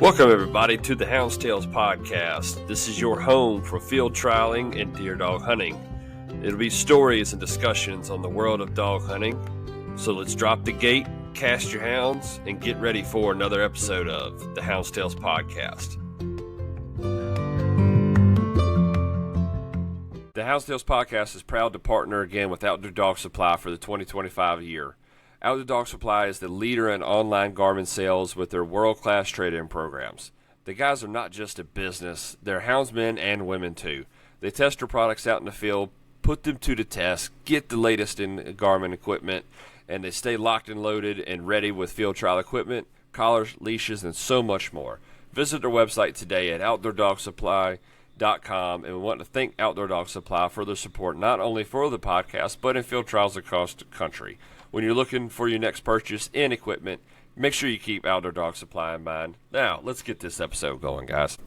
Welcome, everybody, to the Hounds podcast. This is your home for field trialing and deer dog hunting. It'll be stories and discussions on the world of dog hunting. So let's drop the gate, cast your hounds, and get ready for another episode of the Hounds podcast. The Hounds podcast is proud to partner again with Outdoor Dog Supply for the 2025 year. Outdoor Dog Supply is the leader in online garment sales with their world-class trade-in programs. The guys are not just a business, they're houndsmen and women too. They test their products out in the field, put them to the test, get the latest in garment equipment, and they stay locked and loaded and ready with field trial equipment, collars, leashes, and so much more. Visit their website today at outdoordogsupply.com, and we want to thank Outdoor Dog Supply for their support not only for the podcast, but in field trials across the country. When you're looking for your next purchase in equipment, make sure you keep Outdoor Dog Supply in mind. Now, let's get this episode going, guys.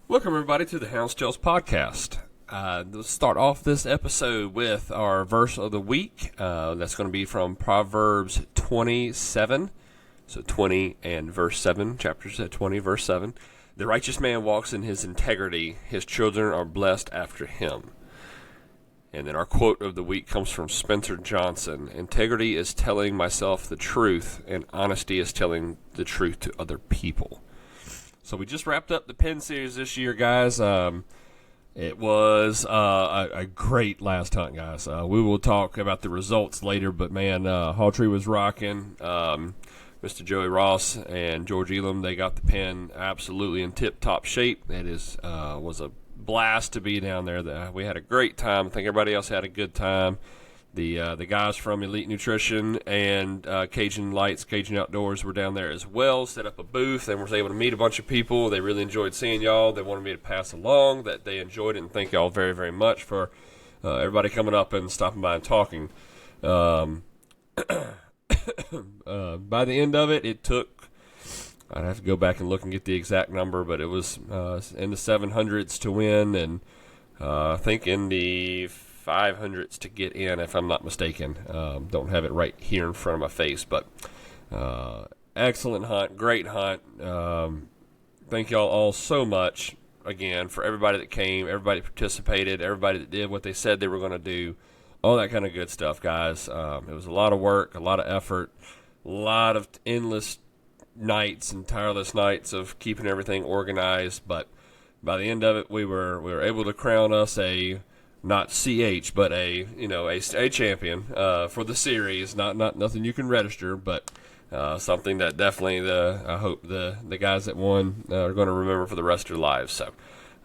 Welcome, everybody, to the Hounds podcast. Let's start off this episode with our verse of the week. That's going to be from Proverbs 27. So 20 and verse 7, chapter 20, verse 7. The righteous man walks in his integrity. His children are blessed after him. And then our quote of the week comes from Spencer Johnson. Integrity is telling myself the truth, and honesty is telling the truth to other people. So we just wrapped up the Penn series this year, guys. It was a great last hunt, guys. We will talk about the results later, but man, Hawtree was rocking. Mr. Joey Ross and George Elam, they got the Penn absolutely in tip-top shape. It was a blast to be down there. We had a great time. I think everybody else had a good time. The guys from Elite Nutrition and Cajun Lights, Cajun Outdoors were down there as well, set up a booth, and was able to meet a bunch of people. They really enjoyed seeing y'all. They wanted me to pass along that they enjoyed it, and thank y'all very, very much for everybody coming up and stopping by and talking. By the end of it, it took, I'd have to go back and look and get the exact number, but it was in the 700s to win, and I think in the 500s to get in, if I'm not mistaken. Don't have it right here in front of my face, but excellent hunt, great hunt. Thank y'all all so much, again, for everybody that came, everybody that participated, everybody that did what they said they were going to do, all that kind of good stuff, guys. It was a lot of work, a lot of effort, a lot of endless nights and tireless nights of keeping everything organized, but by the end of it, we were able to crown us a not CH, but a champion for the series. Not nothing you can register, but something that definitely I hope the guys that won are going to remember for the rest of their lives. So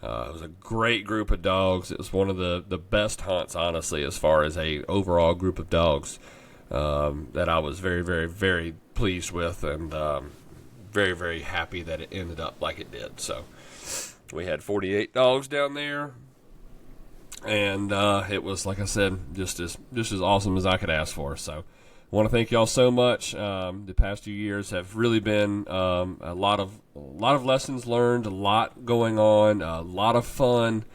it was a great group of dogs. It was one of the best hunts, honestly, as far as a overall group of dogs that I was very, very, very pleased with, and very, very happy that it ended up like it did. So we had 48 dogs down there, and it was, like I said, just as awesome as I could ask for. So I want to thank y'all so much. The past few years have really been a lot of lessons learned, a lot going on, a lot of fun.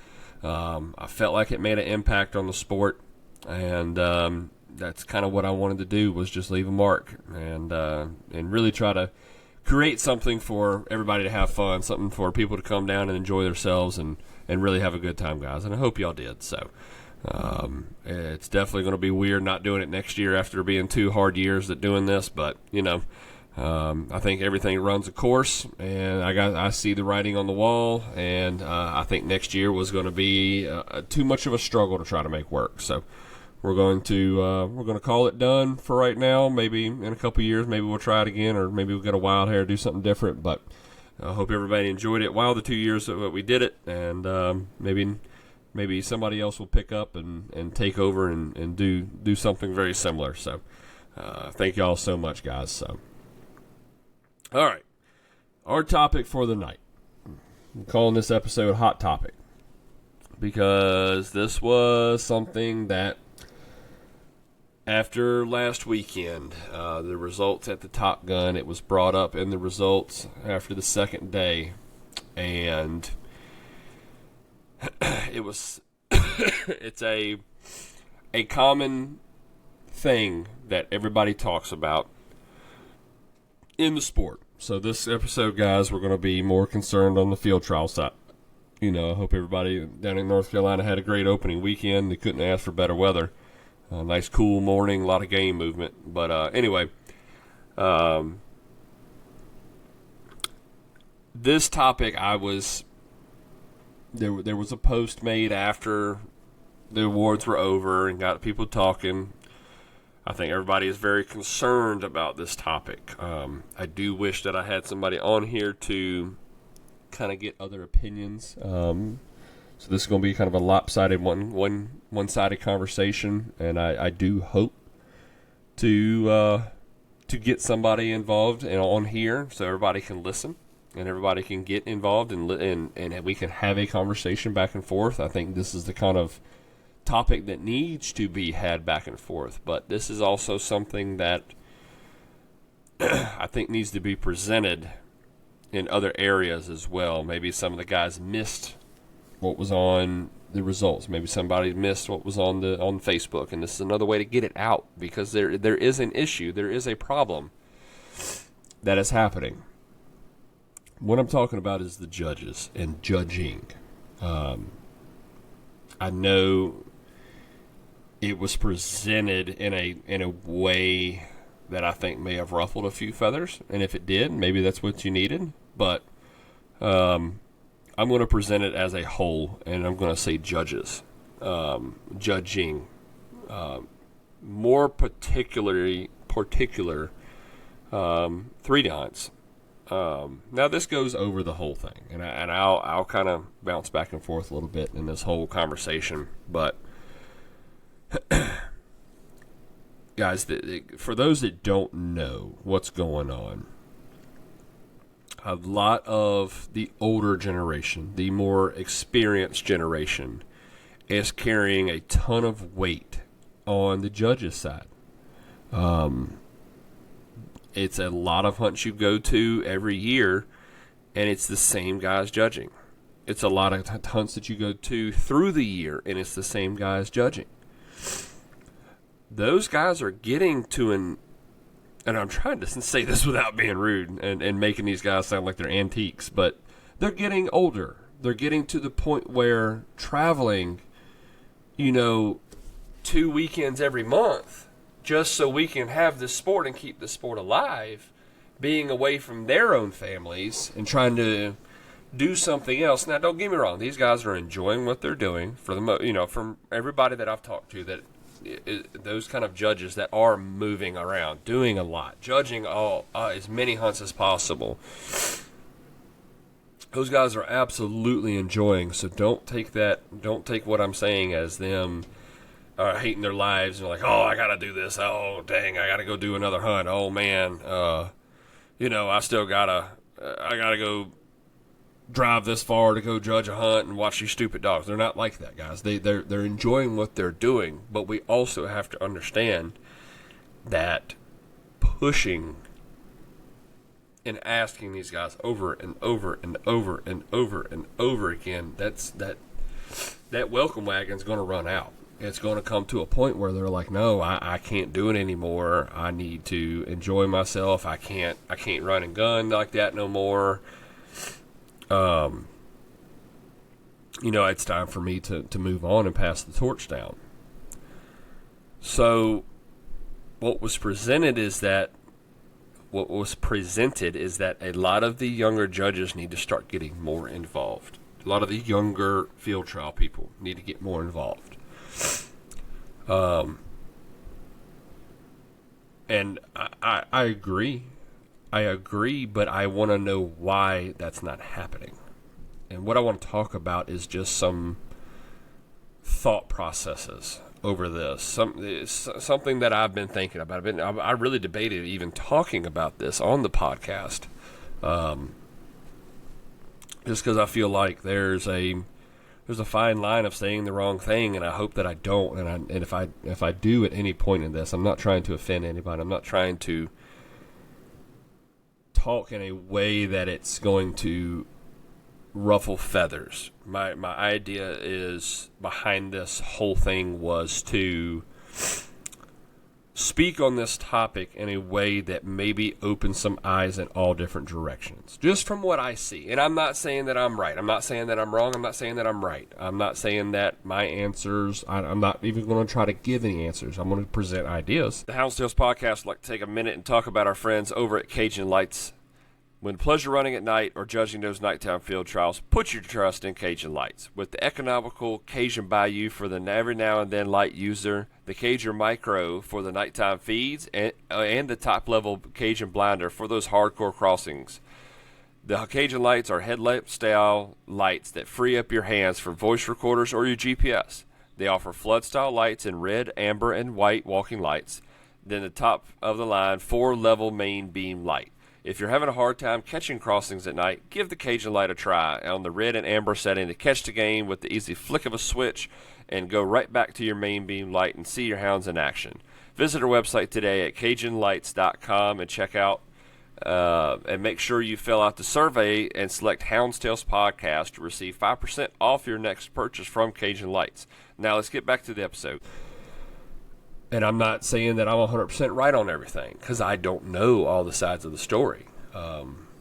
I felt like it made an impact on the sport, and that's kind of what I wanted to do, was just leave a mark and really try to create something for everybody to have fun, something for people to come down and enjoy themselves and really have a good time, guys. And I hope y'all did. So it's definitely going to be weird not doing it next year after being 2 hard years at doing this, but I think everything runs a course, and I see the writing on the wall, and I think next year was going to be too much of a struggle to try to make work. So we're going to call it done for right now. Maybe in a couple years, maybe we'll try it again, or maybe we'll get a wild hair, do something different. But I hope everybody enjoyed it while the 2 years that we did it, and maybe somebody else will pick up and take over and do something very similar. So thank y'all so much, guys. So all right, our topic for the night. I'm calling this episode Hot Topic because this was something that, after last weekend, the results at the Top Gun, it was brought up in the results after the second day, and it's a common thing that everybody talks about in the sport. So this episode, guys, we're going to be more concerned on the field trial side. I hope everybody down in North Carolina had a great opening weekend. They couldn't ask for better weather. Nice cool morning, a lot of game movement. But anyway, this topic, there was a post made after the awards were over and got people talking. I think everybody is very concerned about this topic. I do wish that I had somebody on here to kind of get other opinions. So this is going to be kind of a lopsided one-sided conversation, and I do hope to get somebody involved and on here so everybody can listen and everybody can get involved and we can have a conversation back and forth. I think this is the kind of topic that needs to be had back and forth, but this is also something that I think needs to be presented in other areas as well. Maybe some of the guys missed what was on the results. Maybe somebody missed what was on Facebook, and this is another way to get it out, because there is an issue, there is a problem that is happening. What I'm talking about is the judges and judging. I know it was presented in a way that I think may have ruffled a few feathers, and if it did, maybe that's what you needed. But I'm going to present it as a whole, and I'm going to say judges, judging, more particular 3 downs. Now this goes over the whole thing, and I'll kind of bounce back and forth a little bit in this whole conversation, but guys, for those that don't know what's going on, a lot of the older generation, the more experienced generation, is carrying a ton of weight on the judges' side. It's a lot of hunts you go to every year, and it's the same guys judging. It's a lot of hunts that you go to through the year, and it's the same guys judging. Those guys are getting to and I'm trying to say this without being rude and making these guys sound like they're antiques, but they're getting older. They're getting to the point where traveling, 2 weekends every month, just so we can have this sport and keep the sport alive, being away from their own families and trying to do something else. Now, don't get me wrong; these guys are enjoying what they're doing. For the from everybody that I've talked to, that those kind of judges that are moving around, doing a lot, judging as many hunts as possible. Those guys are absolutely enjoying. So don't take what I'm saying as them hating their lives and like, oh, I gotta do this. Oh, dang, I gotta go do another hunt. Oh man, I gotta go drive this far to go judge a hunt and watch these stupid dogs. They're not like that, guys. They're enjoying what they're doing, but we also have to understand that pushing and asking these guys over and over and over and over and over again, that welcome wagon's going to run out. It's going to come to a point where they're like, no, I can't do it anymore. I need to enjoy myself. I can't run and gun like that no more. It's time for me to move on and pass the torch down. So what was presented is that a lot of the younger judges need to start getting more involved. A lot of the younger field trial people need to get more involved. And I agree. I agree, but I want to know why that's not happening. And what I want to talk about is just some thought processes over this. Something that I've been thinking about. I really debated even talking about this on the podcast, just because I feel like there's a fine line of saying the wrong thing, and I hope that I don't. And if I do at any point in this, I'm not trying to offend anybody. I'm not trying to talk in a way that it's going to ruffle feathers. My idea is behind this whole thing was to speak on this topic in a way that maybe opens some eyes in all different directions. Just from what I see. And I'm not saying that I'm right. I'm not saying that I'm wrong. I'm not saying that I'm right. I'm not saying that my answers, I'm not even going to try to give any answers. I'm going to present ideas. The Hounds podcast would like to take a minute and talk about our friends over at Cajun Lights. When pleasure running at night or judging those nighttime field trials, put your trust in Cajun Lights. With the economical Cajun Bayou for the every now and then light user, the Cajun Micro for the nighttime feeds, and the top-level Cajun Blinder for those hardcore crossings. The Cajun Lights are headlamp-style lights that free up your hands for voice recorders or your GPS. They offer flood-style lights in red, amber, and white walking lights. Then the top-of-the-line 4-level main beam light. If you're having a hard time catching crossings at night, give the Cajun Light a try on the red and amber setting to catch the game with the easy flick of a switch and go right back to your main beam light and see your hounds in action. Visit our website today at CajunLights.com and check out and make sure you fill out the survey and select Hounds Tales Podcast to receive 5% off your next purchase from Cajun Lights. Now let's get back to the episode. And I'm not saying that I'm 100% right on everything, because I don't know all the sides of the story.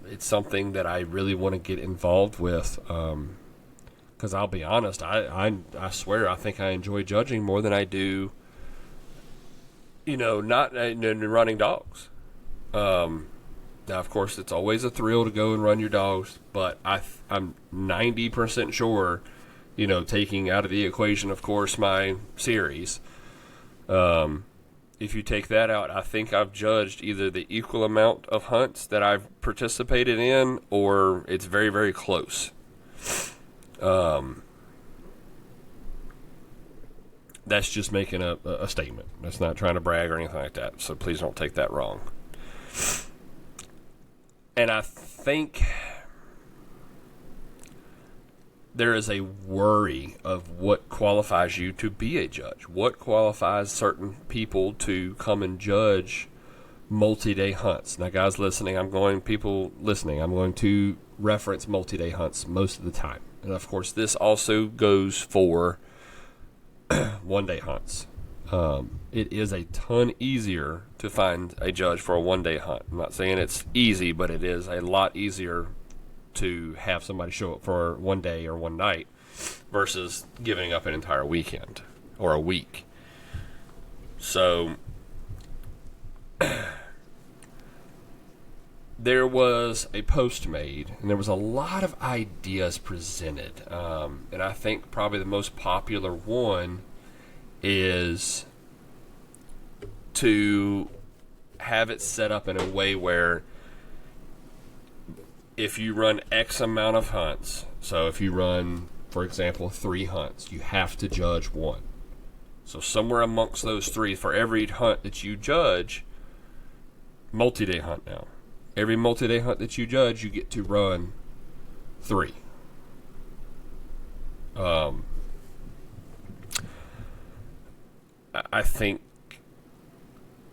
It's something that I really want to get involved with, because I'll be honest, I swear I think I enjoy judging more than I do, not in running dogs. Now, of course, it's always a thrill to go and run your dogs, but I'm 90% sure, taking out of the equation, of course, my series. If you take that out, I think I've judged either the equal amount of hunts that I've participated in, or it's very, very close. That's just making a statement. That's not trying to brag or anything like that, so please don't take that wrong. And I think there is a worry of what qualifies you to be a judge. What qualifies certain people to come and judge multi-day hunts. Now, guys listening, I'm going to reference multi-day hunts most of the time. And, of course, this also goes for one-day hunts. It is a ton easier to find a judge for a one-day hunt. I'm not saying it's easy, but it is a lot easier to have somebody show up for one day or one night versus giving up an entire weekend or a week. So there was a post made, and there was a lot of ideas presented. And I think probably the most popular one is to have it set up in a way where if you run X amount of hunts, so if you run, for example, 3 hunts, you have to judge 1. So somewhere amongst those 3, for every hunt that you judge, multi-day hunt now, every multi-day hunt that you judge, you get to run 3. I think,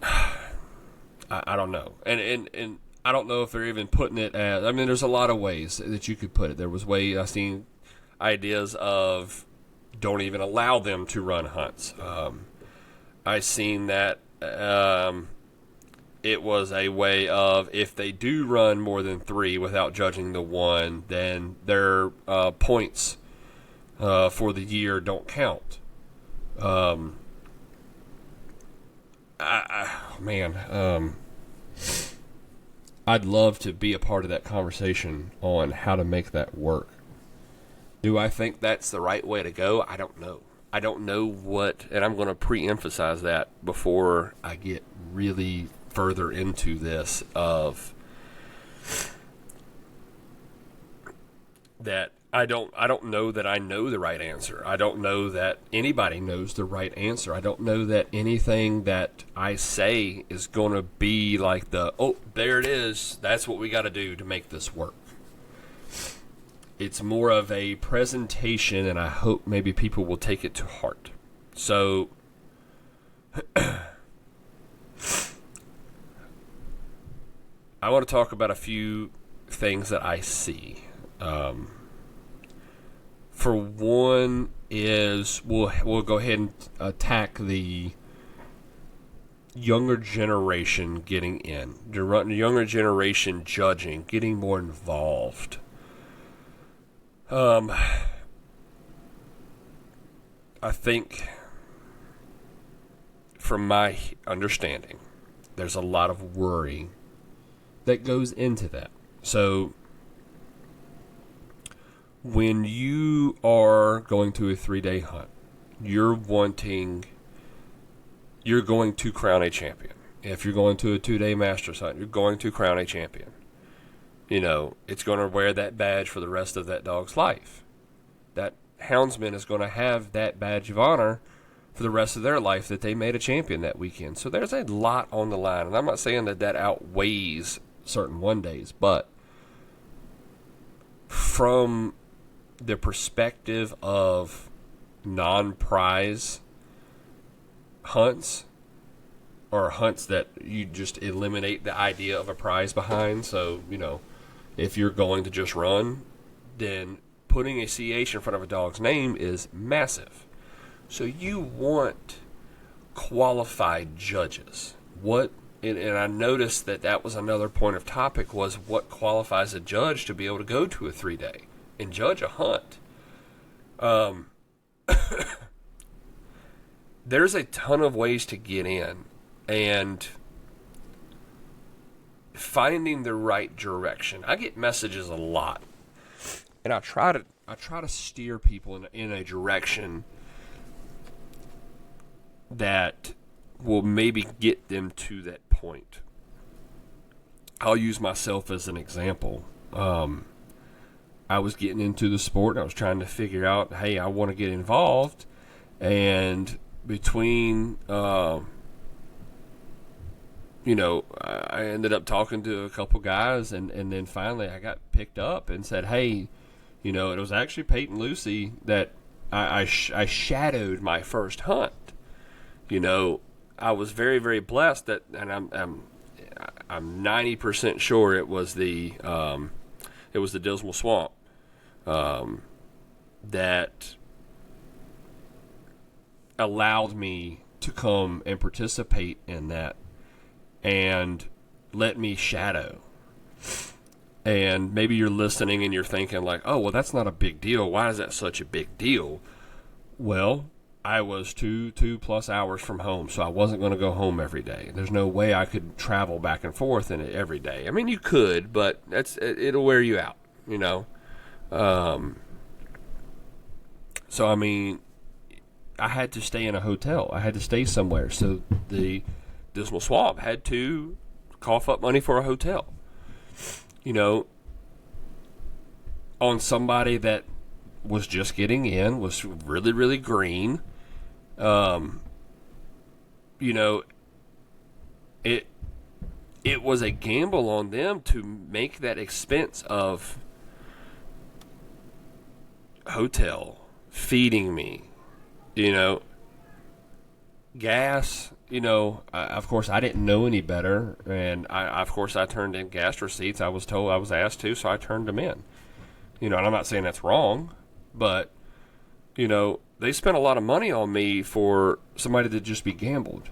I don't know. And I don't know if they're even putting it as, there's a lot of ways that you could put it. There was I've seen ideas of don't even allow them to run hunts. I've seen that it was a way of if they do run more than 3 without judging the 1, then their points for the year don't count. I'd love to be a part of that conversation on how to make that work. Do I think that's the right way to go? I don't know. I don't know what, and I'm going to pre-emphasize that before I get really further into this, of that I don't know that I know the right answer. I don't know that anybody knows the right answer. I don't know that anything that I say is going to be like there it is. That's what we got to do to make this work. It's more of a presentation, and I hope maybe people will take it to heart. So I want to talk about a few things that I see. For one is we'll go ahead and attack the younger generation getting in, the younger generation judging, getting more involved. I think, from my understanding, there's a lot of worry that goes into that. So, when you are going to a 3-day hunt, you're going to crown a champion. If you're going to a 2-day Masters hunt, you're going to crown a champion. It's going to wear that badge for the rest of that dog's life. That houndsman is going to have that badge of honor for the rest of their life that they made a champion that weekend. So there's a lot on the line. And I'm not saying that outweighs certain 1-days, but from the perspective of non-prize hunts, or hunts that you just eliminate the idea of a prize behind. So, if you're going to just run, then putting a CH in front of a dog's name is massive. So you want qualified judges. And I noticed that was another point of topic, was what qualifies a judge to be able to go to a 3-day and judge a hunt. There's a ton of ways to get in, and finding the right direction. I get messages a lot, and I try to steer people in a direction that will maybe get them to that point. I'll use myself as an example. I was getting into the sport, and I was trying to figure out, hey, I want to get involved, and between I ended up talking to a couple guys, and then finally I got picked up and said, hey, it was actually Peyton Lucy that I shadowed my first hunt. I was very, very blessed that, and I'm 90% sure it was the Dismal Swamp that allowed me to come and participate in that and let me shadow. And maybe you're listening and you're thinking like, oh, well, that's not a big deal. Why is that such a big deal? Well, I was 2+ hours from home, so I wasn't going to go home every day. There's no way I could travel back and forth in it every day. I mean, you could, but it'll wear you out, So, I mean, I had to stay in a hotel. I had to stay somewhere. So the Dismal Swamp had to cough up money for a hotel. On somebody that was just getting in, was really, really green. It was a gamble on them to make that expense of hotel, feeding me, gas. Of course, I didn't know any better, and I turned in gas receipts. I was asked to, so I turned them in. And I'm not saying that's wrong, but they spent a lot of money on me for somebody to just be gambled.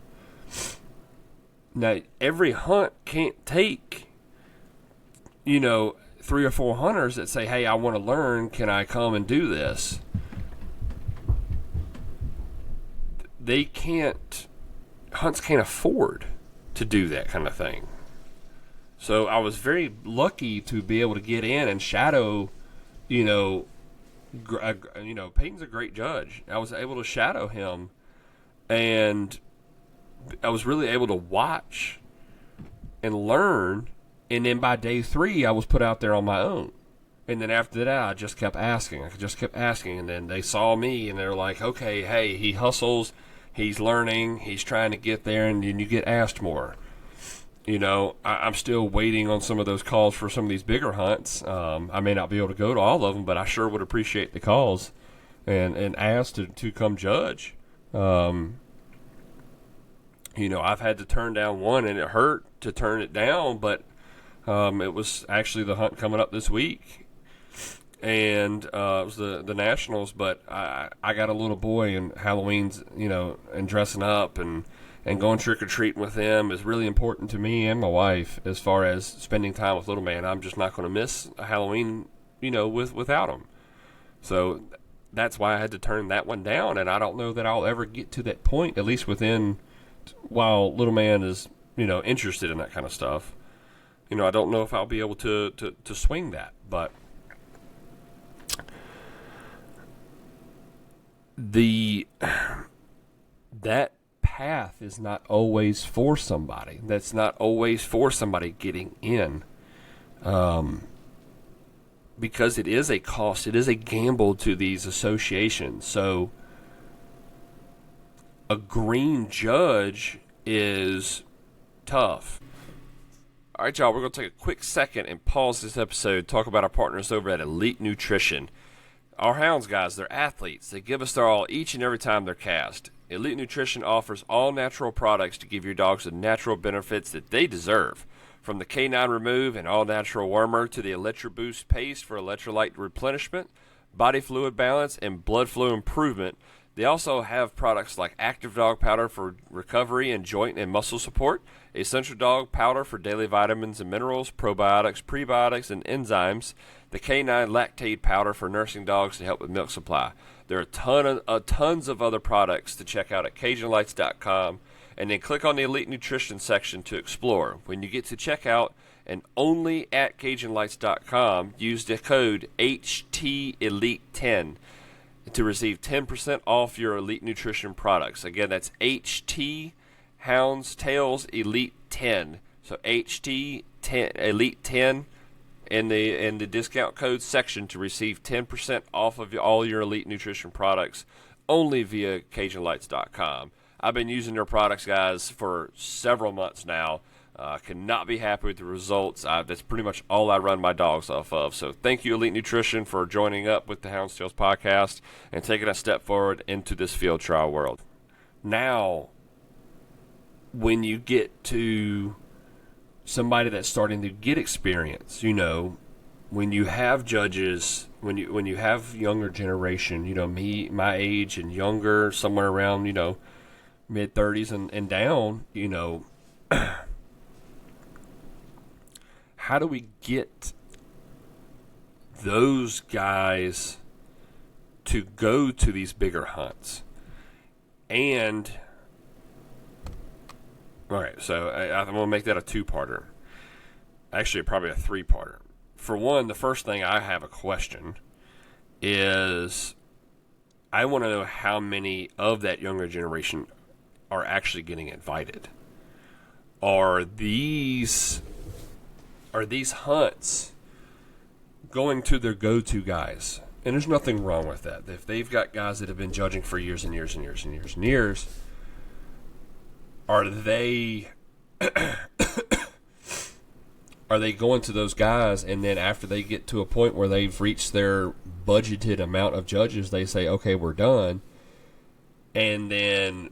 Now, every hunt can't take, 3 or 4 hunters that say, hey, I want to learn, can I come and do this? They can't, hunts can't afford to do that kind of thing. So I was very lucky to be able to get in and shadow, Peyton's a great judge. I was able to shadow him, and I was really able to watch and learn. And then by day 3, I was put out there on my own. And then after that, I just kept asking. And then they saw me, and they're like, okay, hey, he hustles. He's learning. He's trying to get there, and then you get asked more. I'm still waiting on some of those calls for some of these bigger hunts. I may not be able to go to all of them, but I sure would appreciate the calls and ask to come judge. I've had to turn down one, and it hurt to turn it down, but it was actually the hunt coming up this week, and it was the Nationals. But I got a little boy, and Halloween's, and dressing up, and and going trick-or-treating with them is really important to me and my wife as far as spending time with little man. I'm just not going to miss a Halloween, without him. So that's why I had to turn that one down, and I don't know that I'll ever get to that point, at least while little man is, interested in that kind of stuff. I don't know if I'll be able to swing that, but that path is not always for somebody. That's not always for somebody getting in. Because it is a cost. It is a gamble to these associations. So a green judge is tough. All right, y'all, we're going to take a quick second and pause this episode, talk about our partners over at Elite Nutrition. Our Hounds guys, they're athletes. They give us their all each and every time they're cast. Elite Nutrition offers all natural products to give your dogs the natural benefits that they deserve. From the Canine Remove and All Natural Wormer to the ElectroBoost Paste for electrolyte replenishment, body fluid balance, and blood flow improvement, they also have products like Active Dog Powder for recovery and joint and muscle support, Essential Dog Powder for daily vitamins and minerals, probiotics, prebiotics, and enzymes, the Canine Lactate Powder for nursing dogs to help with milk supply. There are tons of other products to check out at CajunLights.com, and then click on the Elite Nutrition section to explore. When you get to checkout, and only at CajunLights.com, use the code HTElite10 to receive 10% off your Elite Nutrition products. Again, that's HT Hounds Tails Elite 10. So HT10 Elite 10 in the discount code section to receive 10% off of all your Elite Nutrition products only via CajunLights.com. I've been using their products, guys, for several months now. Cannot be happy with the results. That's pretty much all I run my dogs off of. So thank you, Elite Nutrition, for joining up with the Hounds Tales podcast and taking a step forward into this field trial world. Now, when you get to somebody that's starting to get experience, when you have judges, when you have younger generation, me, my age and younger, somewhere around, mid-30s and down, how do we get those guys to go to these bigger hunts? And, all right, so I'm going to make that a two-parter. Actually, probably a three-parter. For one, the first thing I have a question is I want to know how many of that younger generation are actually getting invited. Are these hunts going to their go-to guys? And there's nothing wrong with that. If they've got guys that have been judging for years and years and years and years and years, are they going to those guys, and then after they get to a point where they've reached their budgeted amount of judges, they say, okay, we're done. And then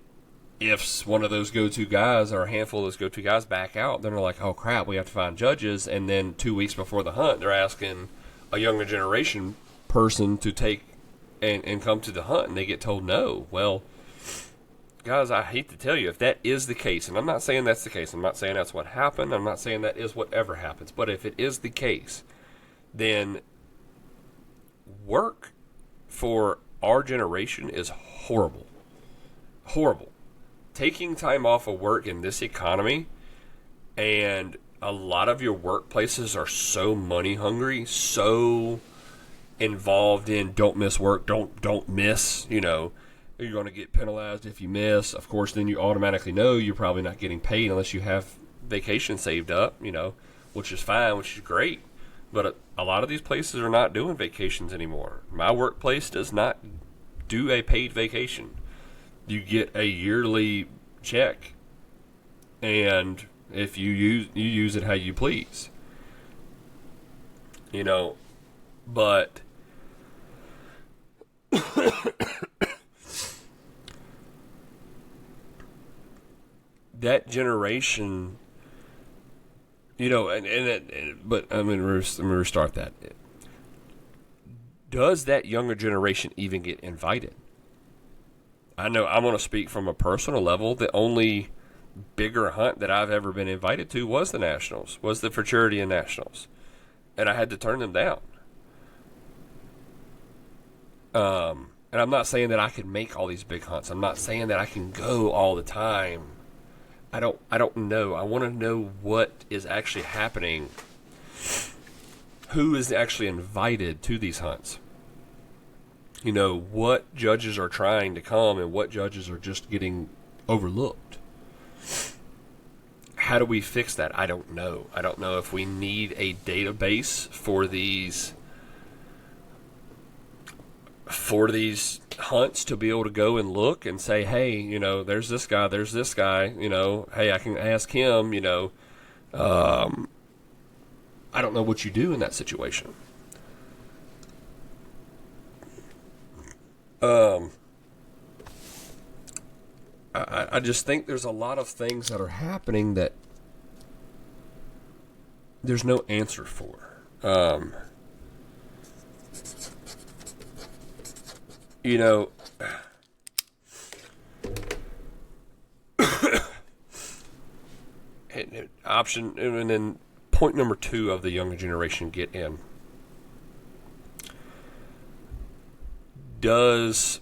if one of those go-to guys or a handful of those go-to guys back out, then they're like, oh, crap, we have to find judges. And then 2 weeks before the hunt, they're asking a younger generation person to take and come to the hunt, and they get told no. Well, guys, I hate to tell you, if that is the case, and I'm not saying that's the case, I'm not saying that's what happened, I'm not saying that is whatever happens, but if it is the case, then work for our generation is horrible. Horrible. Taking time off of work in this economy, and a lot of your workplaces are so money hungry, so involved in don't miss work, don't miss, you're going to get penalized if you miss. Of course, then you automatically know you're probably not getting paid unless you have vacation saved up, which is fine, which is great. But a lot of these places are not doing vacations anymore. My workplace does not do a paid vacation. You get a yearly check, and if you use it how you please. But that generation, but I'm going to restart that. Does that younger generation even get invited? I know I'm going to speak from a personal level that only bigger hunt that I've ever been invited to was the Nationals, was the Futurity and Nationals. And I had to turn them down. And I'm not saying that I can make all these big hunts. I'm not saying that I can go all the time. I don't know. I want to know what is actually happening. Who is actually invited to these hunts? You know, what judges are trying to come and what judges are just getting overlooked. How do we fix that? I don't know. I don't know if we need a database for these hunts to be able to go and look and say, hey, you know, there's this guy, you know, hey, I can ask him, you know. I don't know what you do in that situation. I just think there's a lot of things that are happening that there's no answer for. You know, option, and then point number 2 of the younger generation get in. Does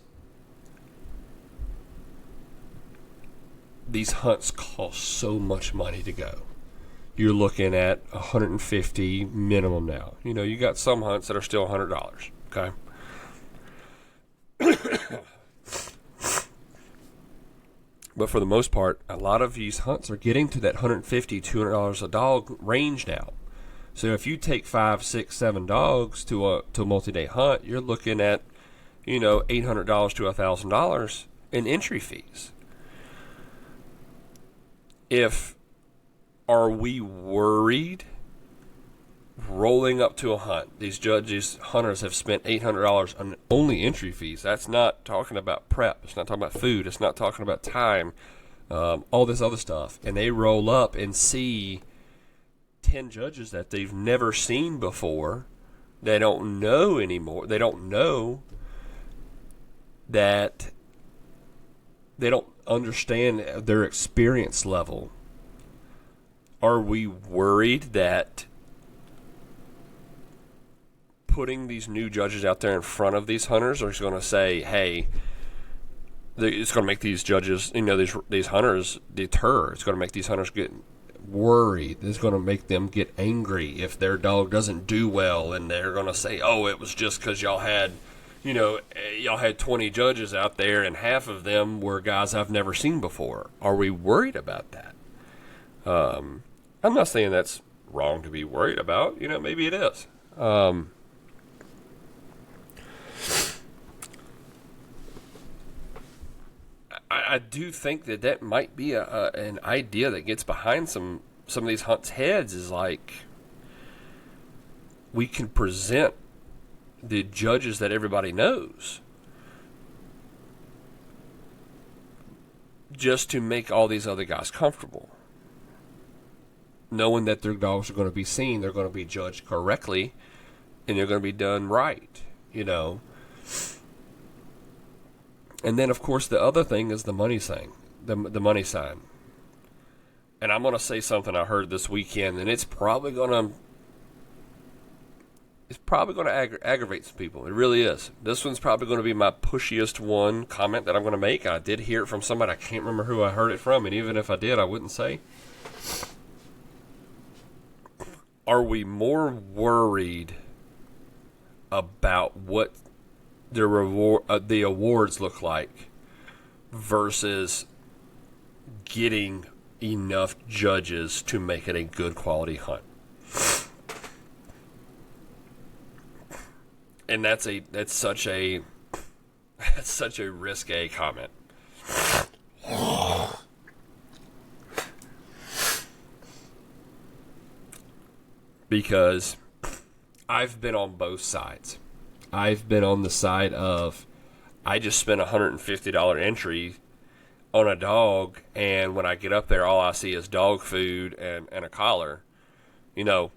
these hunts cost so much money to go? You're looking at $150 minimum now. You know, you got some hunts that are still $100. Okay. But for the most part, a lot of these hunts are getting to that $150, $200 a dog range now. So if you take 5, 6, 7 dogs to a multi-day hunt, you're looking at, you know, $800 to $1,000 in entry fees. Are we worried rolling up to a hunt? These hunters have spent $800 on only entry fees. That's not talking about prep. It's not talking about food. It's not talking about time. All this other stuff. And they roll up and see 10 judges that they've never seen before. They don't know anymore. They don't know that they don't understand their experience level. Are we worried that putting these new judges out there in front of these hunters are going to say, hey, it's going to make these judges, you know, these hunters deter. It's going to make these hunters get worried. It's going to make them get angry if their dog doesn't do well, and they're going to say, oh, it was just because y'all had 20 judges out there and half of them were guys I've never seen before. Are we worried about that? I'm not saying that's wrong to be worried about. You know, maybe it is. I do think that might be an idea that gets behind some of these hunts' heads, is like, we can present the judges that everybody knows just to make all these other guys comfortable, knowing that their dogs are going to be seen, they're going to be judged correctly, and they're going to be done right, you know. And then, of course, the other thing is the money thing, the money sign. And I'm going to say something I heard this weekend, and it's probably going to aggravate some people. It really is. This one's probably going to be my pushiest one comment that I'm going to make. I did hear it from somebody. I can't remember who I heard it from, and even if I did, I wouldn't say. Are we more worried about what the awards look like versus getting enough judges to make it a good quality hunt? And that's such a risque comment. Because I've been on both sides. I've been on the side of, I just spent a $150 entry on a dog, and when I get up there, all I see is dog food and a collar. You know.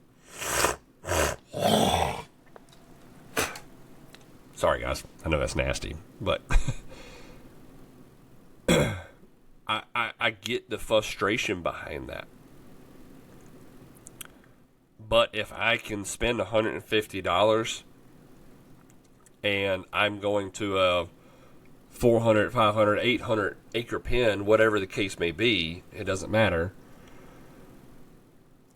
Sorry, guys. I know that's nasty, but I get the frustration behind that. But if I can spend $150 and I'm going to a 400, 500, 800 acre pen, whatever the case may be, it doesn't matter,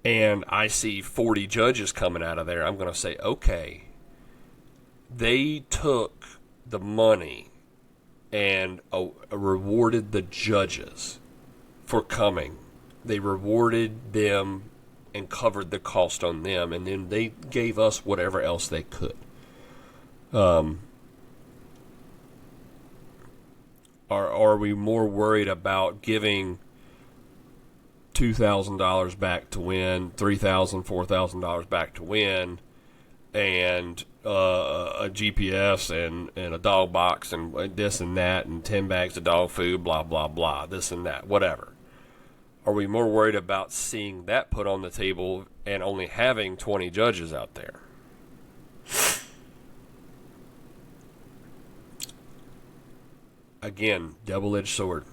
and I see 40 judges coming out of there, I'm going to say, okay, they took the money and rewarded the judges for coming. They rewarded them and covered the cost on them, and then they gave us whatever else they could. Are we more worried about giving $2,000 back to win, $3,000, $4,000 back to win, and a GPS and a dog box and this and that and 10 bags of dog food, blah, blah, blah, this and that, whatever? Are we more worried about seeing that put on the table and only having 20 judges out there? Again, double-edged sword.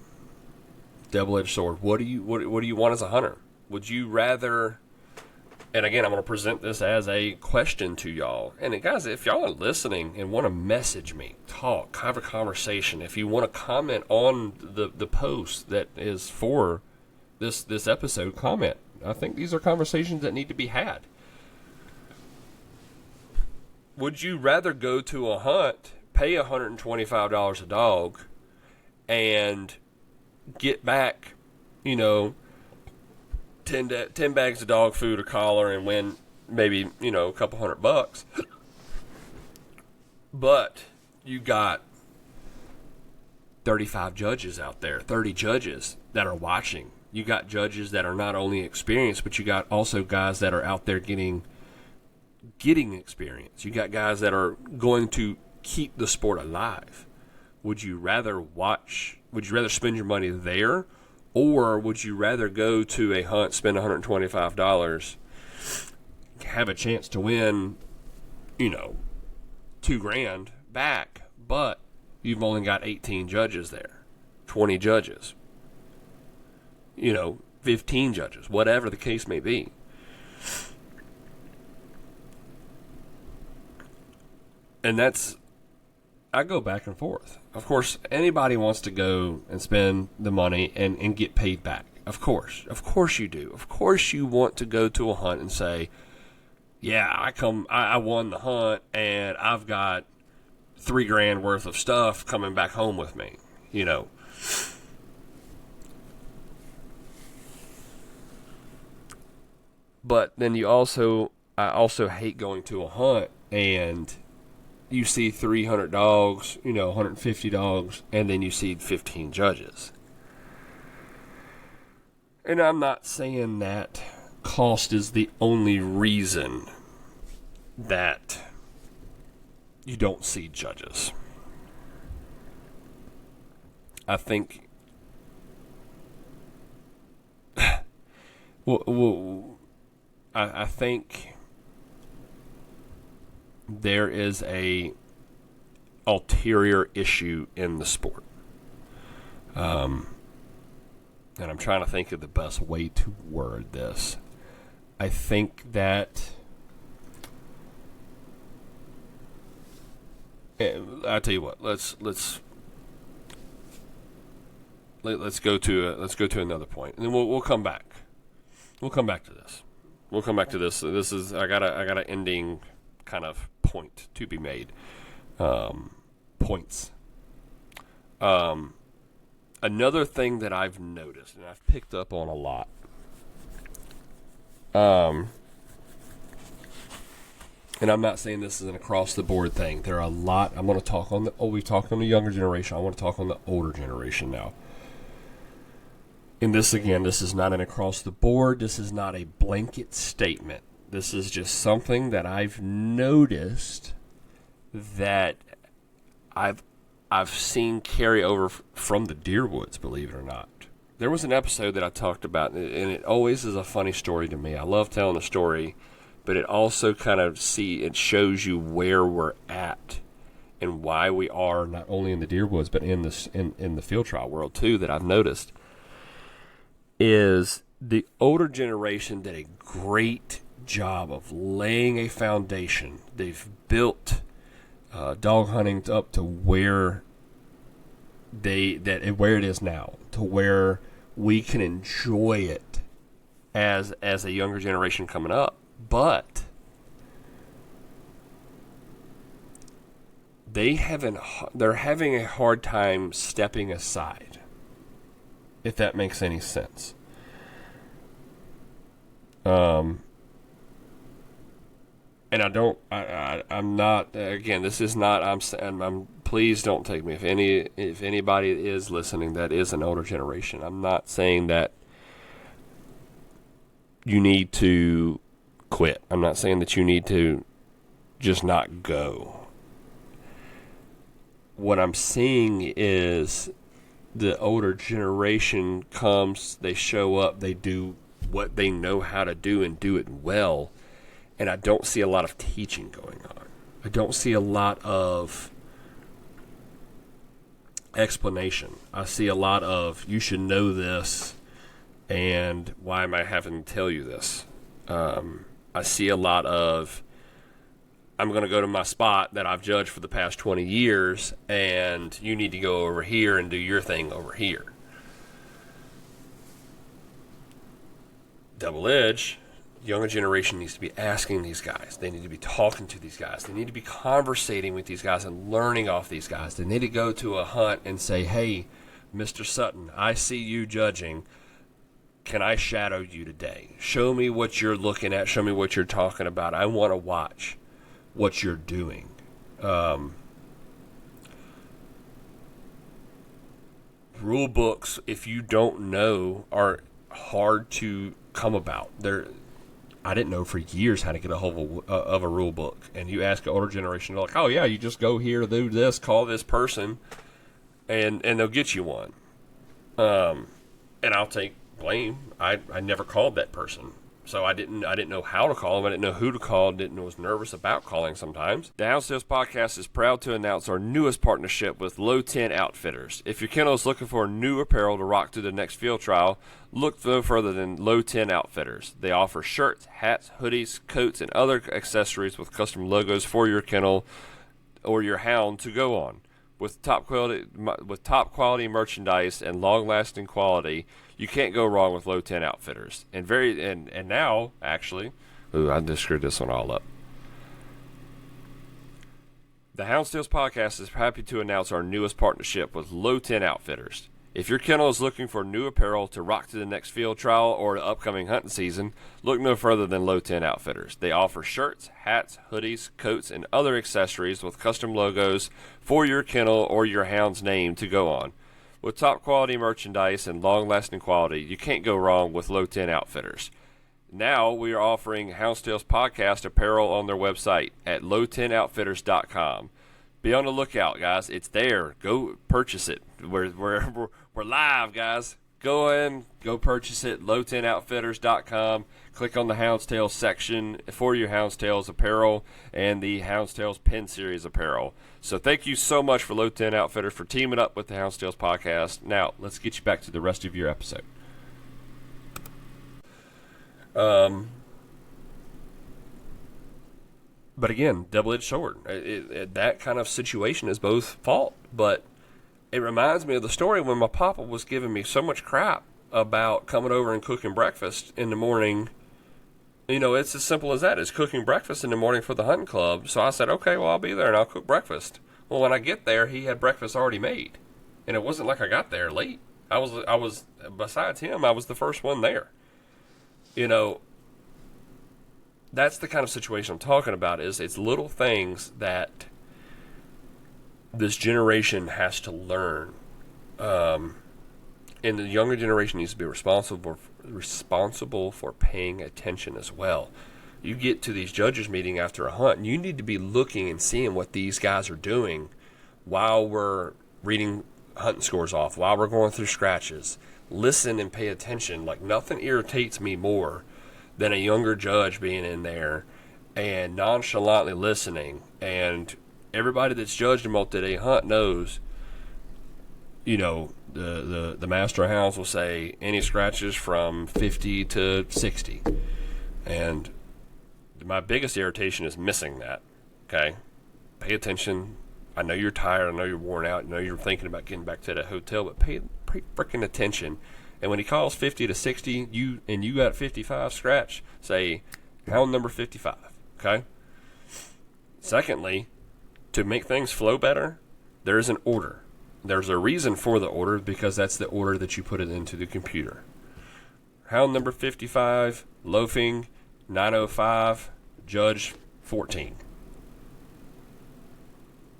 Double-edged sword. What do you want as a hunter? Would you rather? And again, I'm going to present this as a question to y'all. And guys, if y'all are listening and want to message me, talk, have a conversation, if you want to comment on the post that is for this episode, comment. I think these are conversations that need to be had. Would you rather go to a hunt, pay $125 a dog, and get back, 10 bags of dog food, a collar, and win maybe, a couple $100, but you got 35 judges out there, 30 judges that are watching. You got judges that are not only experienced, but you got also guys that are out there getting experience. You got guys that are going to keep the sport alive. Would you rather spend your money there, or would you rather go to a hunt, spend $125, have a chance to win, $2,000 back, but you've only got 18 judges there, 20 judges, 15 judges, whatever the case may be. And I go back and forth. Of course, anybody wants to go and spend the money and get paid back. Of course you do. Of course you want to go to a hunt and say, yeah, I won the hunt and I've got $3,000 worth of stuff coming back home with me, But then I also hate going to a hunt and you see 300 dogs, 150 dogs, and then you see 15 judges. And I'm not saying that cost is the only reason that you don't see judges. I think I think there is a ulterior issue in the sport. And I'm trying to think of the best way to word this. I think that I'll tell you what. Let's go to another point, and then we'll come back. We'll come back to this. This is I got an ending kind of point to be made. Points. Another thing that I've noticed and I've picked up on a lot. And I'm not saying this is an across-the-board thing. There are a lot. I'm going to talk on we've talked on the younger generation. I want to talk on the older generation now. And this is not an across-the-board. This is not a blanket statement. This is just something that I've noticed that I've seen carry over from the deer woods, believe it or not. There was an episode that I talked about, and it always is a funny story to me. I love telling the story, but it also it shows you where we're at and why we are not only in the deer woods, but in the field trial world too, that I've noticed. is the older generation did a great job of laying a foundation. They've built dog hunting up to where where it is now, to where we can enjoy it as a younger generation coming up. But they're having a hard time stepping aside, if that makes any sense. And I'm not, again, this is not, I'm please don't take me, if anybody is listening that is an older generation, I'm not saying that you need to quit. I'm not saying that you need to just not go. What I'm seeing is the older generation comes, they show up, they do what they know how to do and do it well. And I don't see a lot of teaching going on. I don't see a lot of explanation. I see a lot of, you should know this, and why am I having to tell you this? I see a lot of, I'm going to go to my spot that I've judged for the past 20 years, and you need to go over here and do your thing over here. Double edge. Younger generation needs to be asking these guys. They need to be talking to these guys. They need to be conversating with these guys and learning off these guys. They need to go to a hunt and say, hey, Mr. Sutton, I see you judging. Can I shadow you today? Show me what you're looking at. Show me what you're talking about. I want to watch what you're doing. Rule books, if you don't know, are hard to come about. I didn't know for years how to get a hold of a rule book. And you ask an older generation, they're like, oh, yeah, you just go here, do this, call this person, and they'll get you one. And I'll take blame. I never called that person. So I didn't know how to call them. I didn't know who to call. Was nervous about calling sometimes. The Hounds Tales Podcast is proud to announce our newest partnership with Low 10 Outfitters. If your kennel is looking for new apparel to rock through the next field trial, look no further than Low 10 Outfitters. They offer shirts, hats, hoodies, coats, and other accessories with custom logos for your kennel or your hound to go on. With top quality merchandise and long-lasting quality, you can't go wrong with Low 10 Outfitters. And now, actually, I just screwed this one all up. The Hounds Tales Podcast is happy to announce our newest partnership with Low 10 Outfitters. If your kennel is looking for new apparel to rock to the next field trial or the upcoming hunting season, look no further than Low 10 Outfitters. They offer shirts, hats, hoodies, coats, and other accessories with custom logos for your kennel or your hound's name to go on. With top quality merchandise and long-lasting quality, you can't go wrong with Low 10 Outfitters. Now we are offering Hounds Tales Podcast apparel on their website at low10outfitters.com. Be on the lookout, guys. It's there. Go purchase it. We're live, guys. Go in, go purchase it. Low10outfitters.com. Click on the Hounds Tales section for your Hounds Tales apparel and the Hounds Tales Pin Series apparel. So thank you so much for Low 10 Outfitters for teaming up with the Hounds Tales Podcast. Now, let's get you back to the rest of your episode. But again, double-edged sword. That kind of situation is both fault. But it reminds me of the story when my papa was giving me so much crap about coming over and cooking breakfast in the morning. You know, it's as simple as that. It's cooking breakfast in the morning for the hunting club. So I said, okay, well, I'll be there and I'll cook breakfast. Well, when I get there, he had breakfast already made. And it wasn't like I got there late. I was besides him, I was the first one there. You know, that's the kind of situation I'm talking about. It's little things that this generation has to learn, and the younger generation needs to be responsible for paying attention as well. You get to these judges meeting after a hunt, and you need to be looking and seeing what these guys are doing while we're reading hunting scores off, while we're going through scratches. Listen and pay attention. Like, nothing irritates me more than a younger judge being in there and nonchalantly listening. And everybody that's judged a multi-day hunt knows the master hounds will say any scratches from 50 to 60. And my biggest irritation is missing that. Okay? Pay attention. I know you're tired. I know you're worn out. I know you're thinking about getting back to that hotel, but pay freaking attention. And when he calls 50 to 60, you got 55 scratch, say hound number 55. Okay? Secondly, to make things flow better, there's an order. There's a reason for the order because that's the order that you put it into the computer. Hound number 55, loafing, 905, judge 14.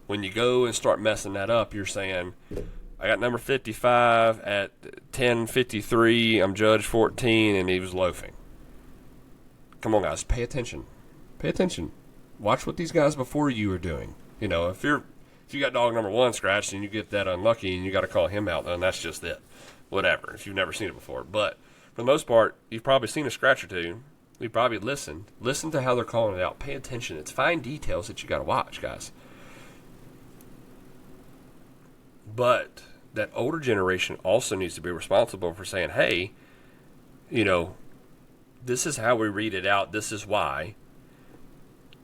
When you go and start messing that up, you're saying, I got number 55 at 10:53, I'm judge 14, and he was loafing. Come on, guys, pay attention. Pay attention. Watch what these guys before you are doing. If you got dog number 1 scratched and you get that unlucky and you got to call him out, then that's just it. Whatever, if you've never seen it before. But for the most part, you've probably seen a scratch or two. You probably listened. Listen to how they're calling it out. Pay attention. It's fine details that you got to watch, guys. But that older generation also needs to be responsible for saying, hey, this is how we read it out. This is why.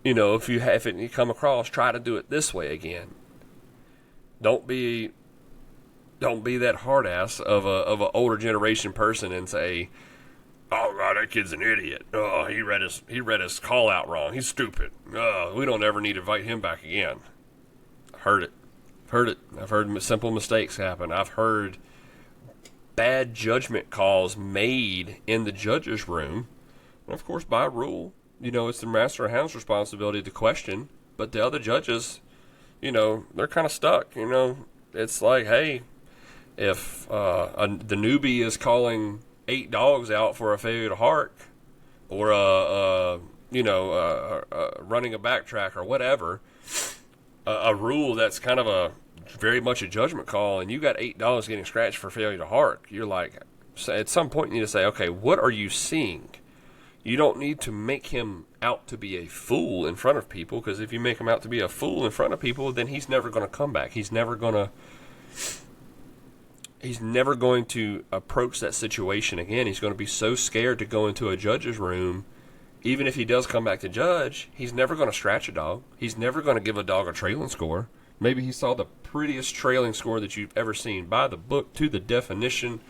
If you come across, try to do it this way again. Don't be that hard ass of a older generation person and say, oh God, that kid's an idiot. Oh, he read his call out wrong. He's stupid. Oh, we don't ever need to invite him back again. Heard it. I've heard simple mistakes happen. I've heard bad judgment calls made in the judge's room. And of course, by rule, it's the master of hounds' responsibility to question. But the other judges, they're kind of stuck. It's like, hey, if the newbie is calling 8 dogs out for a failure to hark, or running a backtrack or whatever, a rule that's kind of very much a judgment call, and you got 8 dogs getting scratched for failure to hark, you're like, at some point you need to say, okay, what are you seeing? You don't need to make him out to be a fool in front of people, because if you make him out to be a fool in front of people, then he's never going to come back. He's never going to approach that situation again. He's going to be so scared to go into a judge's room. Even if he does come back to judge, he's never going to scratch a dog. He's never going to give a dog a trailing score. Maybe he saw the prettiest trailing score that you've ever seen. By the book, to the definition,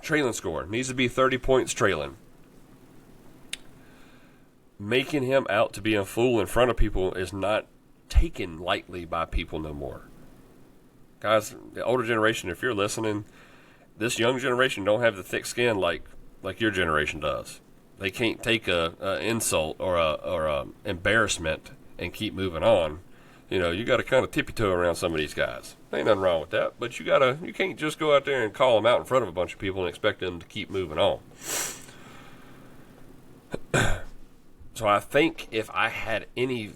trailing score needs to be 30 points trailing. Making him out to be a fool in front of people is not taken lightly by people no more. Guys, the older generation, if you're listening, this young generation don't have the thick skin like your generation does. They can't take a insult or a embarrassment and keep moving on. You got to kind of tippy toe around some of these guys. Ain't nothing wrong with that, but you can't just go out there and call them out in front of a bunch of people and expect them to keep moving on. So I think if I had any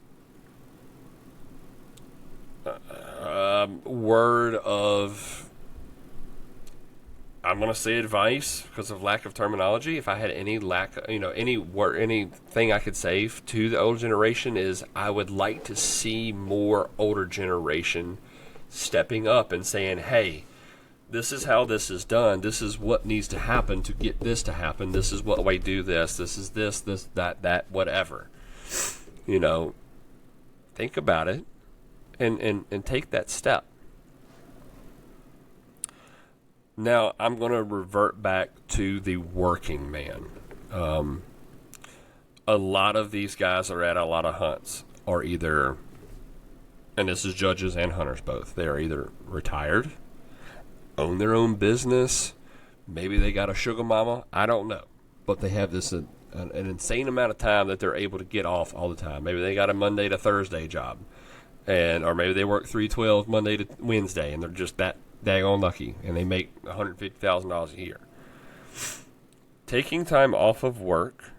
word of, I'm going to say advice because of lack of terminology, if I had any anything I could say to the older generation, is I would like to see more older generation stepping up and saying, hey, this is how this is done. This is what needs to happen to get this to happen. This is what way do this. This is this, that, whatever. Think about it and take that step. Now, I'm going to revert back to the working man. A lot of these guys are at a lot of hunts are either, and this is judges and hunters both, they are either retired, own their own business, maybe they got a sugar mama, I don't know. But they have this an insane amount of time that they're able to get off all the time. Maybe they got a Monday to Thursday job, or maybe they work 3/12 Monday to Wednesday, and they're just that daggone lucky, and they make $150,000 a year. Taking time off of work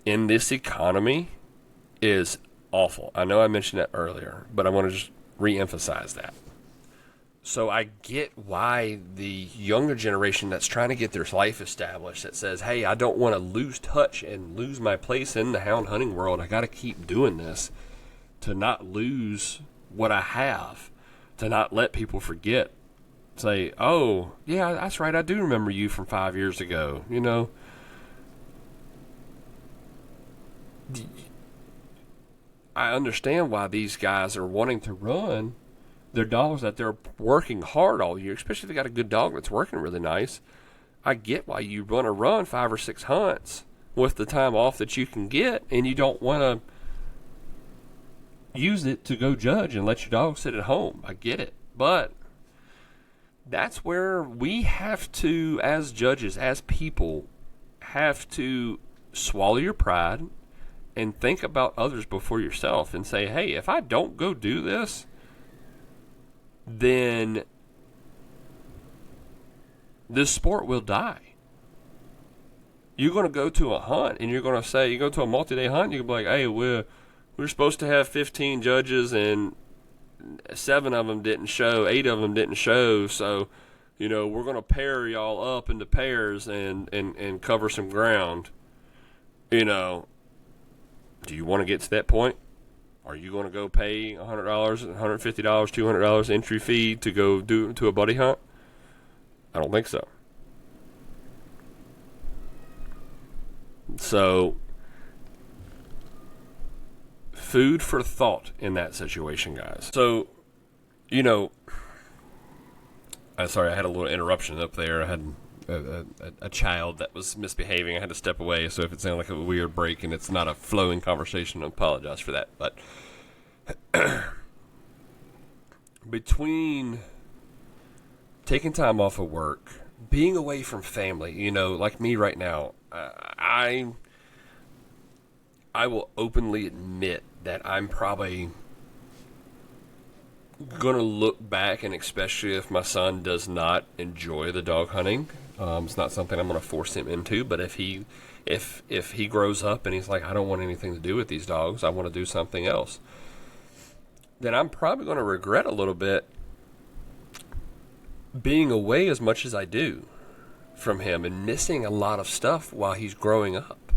in this economy is awful. I know I mentioned that earlier, but I want to just re-emphasize that. So I get why the younger generation that's trying to get their life established, that says, hey, I don't want to lose touch and lose my place in the hound hunting world. I got to keep doing this to not lose what I have. to not let people forget. Say, oh, yeah, that's right, I do remember you from 5 years ago, you know. I understand why these guys are wanting to run their dogs that they're working hard all year, especially if they got a good dog that's working really nice. I get why you want to run 5 or 6 hunts with the time off that you can get, and you don't want to use it to go judge and let your dog sit at home. I get it. But that's where we have to, as judges, as people, have to swallow your pride and think about others before yourself and say, hey, if I don't go do this, then this sport will die. You're going to go to a hunt and you're going to say, you go to a multi-day hunt, you can be like, hey, we're supposed to have 15 judges and 7 of them didn't show, 8 of them didn't show, so, you know, we're going to pair y'all up into pairs and cover some ground. You know, do you want to get to that point? Are you going to go pay $100, $150, $200 entry fee to go do to a buddy hunt? I don't think so. So, food for thought in that situation, guys. So, you know, I'm sorry, I had a little interruption up there. I had a child that was misbehaving. I had to step away, so if it sounded like a weird break and it's not a flowing conversation, I apologize for that. But between taking time off of work, being away from family, you know, like me right now, I will openly admit that I'm probably going to look back, and especially if my son does not enjoy the dog hunting, it's not something I'm going to force him into, but if he grows up and he's like, I don't want anything to do with these dogs, I want to do something else, then I'm probably going to regret a little bit being away as much as I do from him and missing a lot of stuff while he's growing up.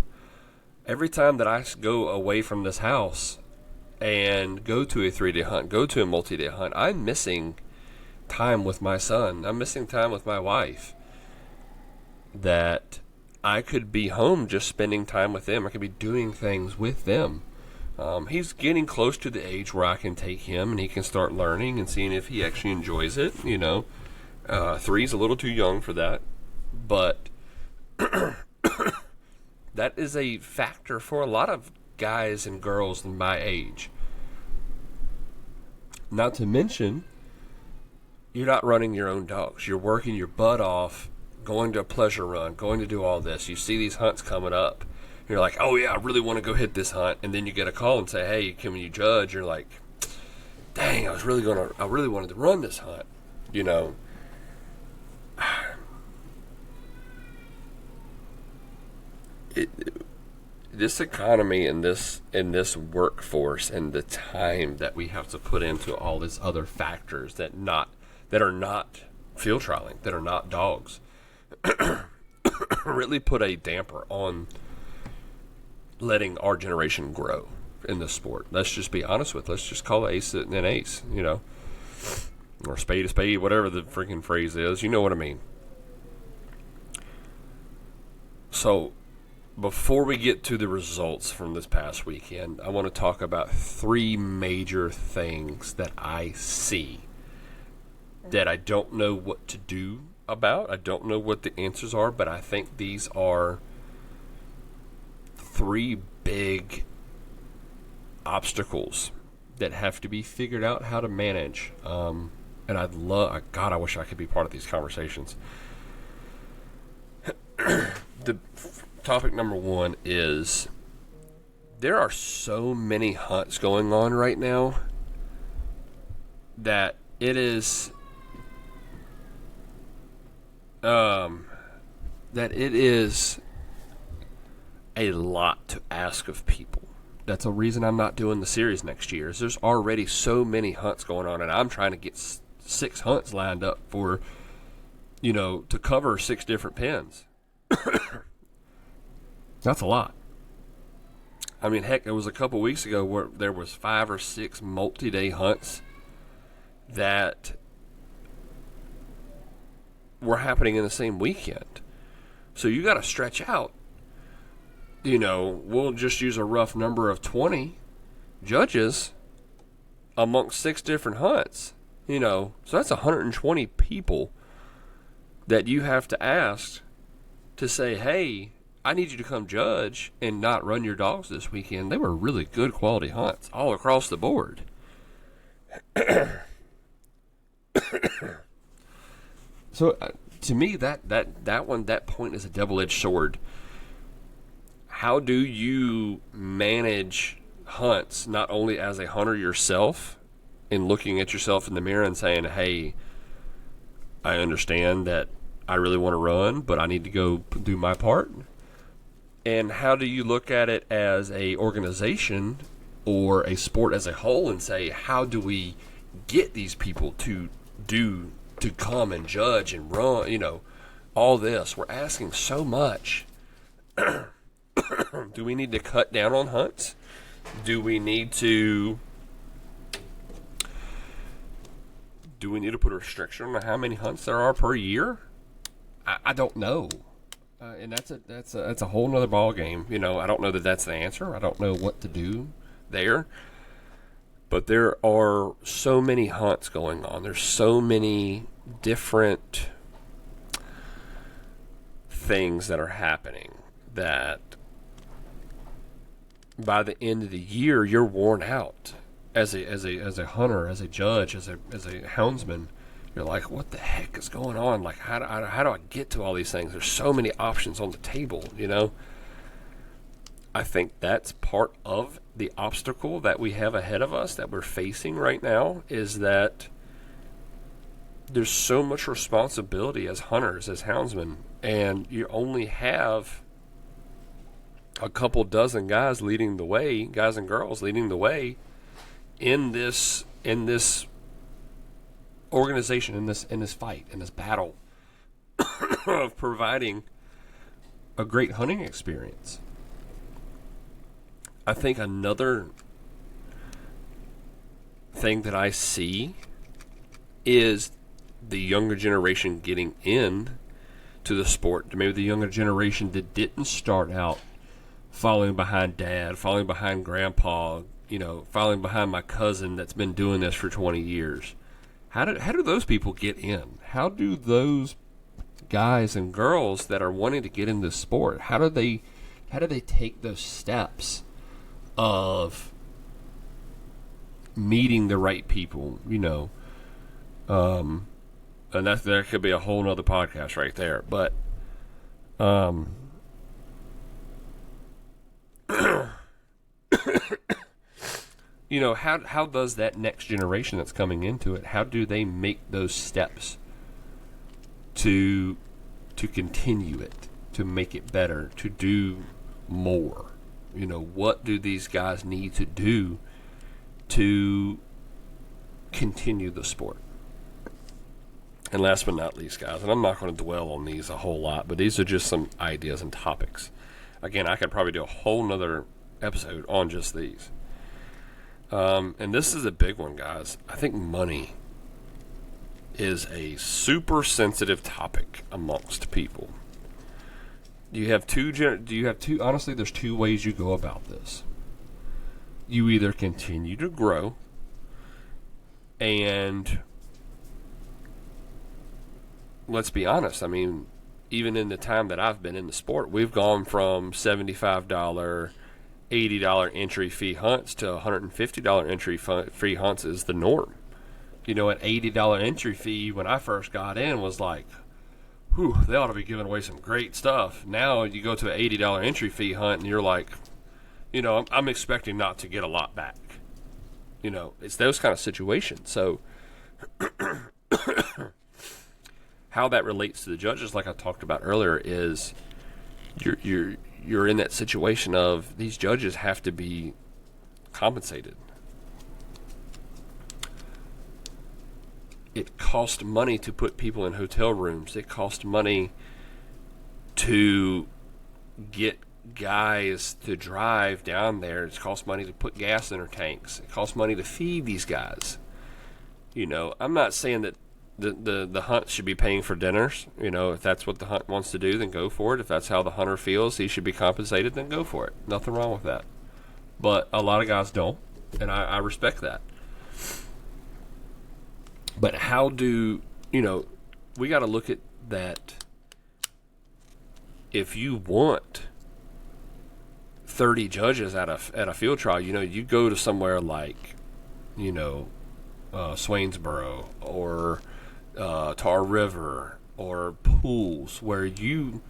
Every time that I go away from this house and go to a 3-day hunt, go to a multi-day hunt, I'm missing time with my son. I'm missing time with my wife that I could be home just spending time with them. I could be doing things with them. He's getting close to the age where I can take him and he can start learning and seeing if he actually enjoys it, you know. 3's a little too young for that, but that is a factor for a lot of guys and girls in my age. Not to mention, you're not running your own dogs. You're working your butt off, going to a pleasure run, going to do all this. You see these hunts coming up. You're like, oh yeah, I really want to go hit this hunt. And then you get a call and say, hey, can you judge? You're like, dang, I really wanted to run this hunt. You know, this economy and this workforce and the time that we have to put into all these other factors that are not field trialing, that are not dogs, really put a damper on letting our generation grow in this sport. Let's just be honest with it. Let's just call it ace an ace, you know, or spade a spade, whatever the freaking phrase is. You know what I mean. So, before we get to the results from this past weekend, I want to talk about 3 major things that I see that I don't know what to do about. I don't know what the answers are, but I think these are 3 big obstacles that have to be figured out how to manage. And I wish I could be part of these conversations. The topic number 1 is there are so many hunts going on right now that it is a lot to ask of people. That's a reason I'm not doing the series next year. Is there's already so many hunts going on, and I'm trying to get 6 hunts lined up for, you know, to cover 6 different pens. That's a lot. I mean, heck, it was a couple weeks ago where there was 5 or 6 multi-day hunts that were happening in the same weekend. So you got to stretch out. We'll just use a rough number of 20 judges amongst 6 different hunts. So that's 120 people that you have to ask to say, hey, I need you to come judge and not run your dogs this weekend. They were really good quality hunts all across the board. So to me, that point is a double-edged sword. How do you manage hunts not only as a hunter yourself and looking at yourself in the mirror and saying, hey, I understand that I really want to run, but I need to go do my part? And how do you look at it as a organization or a sport as a whole and say, how do we get these people to come and judge and run, all this? We're asking so much. Do we need to cut down on hunts? Do we need to put a restriction on how many hunts there are per year? I don't know. And that's a whole nother ball game. I don't know that that's the answer. I don't know what to do there. But there are so many hunts going on. There's so many different things that are happening that by the end of the year you're worn out as a hunter, as a judge, as a houndsman. You're like, what the heck is going on? Like, how do I get to all these things? There's so many options on the table, I think that's part of the obstacle that we have ahead of us, that we're facing right now, is that there's so much responsibility as hunters, as houndsmen, and you only have a couple dozen guys leading the way, guys and girls leading the way in this organization, in this fight, in this battle of providing a great hunting experience. I think another thing that I see is the younger generation getting in to the sport. Maybe the younger generation that didn't start out following behind dad, following behind grandpa, following behind my cousin that's been doing this for 20 years. How do those people get in? How do those guys and girls that are wanting to get in this sport, how do they take those steps of meeting the right people, and there could be a whole nother podcast right there, but how does that next generation that's coming into it, how do they make those steps to continue it, to make it better, to do more? What do these guys need to do to continue the sport? And last but not least, guys, and I'm not going to dwell on these a whole lot, but these are just some ideas and topics. Again, I could probably do a whole nother episode on just these. And this is a big one, guys. I think money is a super sensitive topic amongst people. Honestly, there's two ways you go about this. You either continue to grow and let's be honest, even in the time that I've been in the sport, we've gone from $75, $80 entry fee hunts to $150 entry fee hunts is the norm. An $80 entry fee when I first got in was like, whew, they ought to be giving away some great stuff. Now you go to an $80 entry fee hunt and you're like, I'm expecting not to get a lot back. It's those kind of situations. So how that relates to the judges, like I talked about earlier, is you're in that situation of these judges have to be compensated. It costs money to put people in hotel rooms. It costs money to get guys to drive down there. It costs money to put gas in their tanks. It costs money to feed these guys. I'm not saying that the hunt should be paying for dinners. If that's what the hunt wants to do, then go for it. If that's how the hunter feels he should be compensated, then go for it. Nothing wrong with that. But a lot of guys don't, and I respect that. But how do, we got to look at that. If you want 30 judges at a field trial, you go to somewhere like, Swainsboro or Tar River or Pools, where you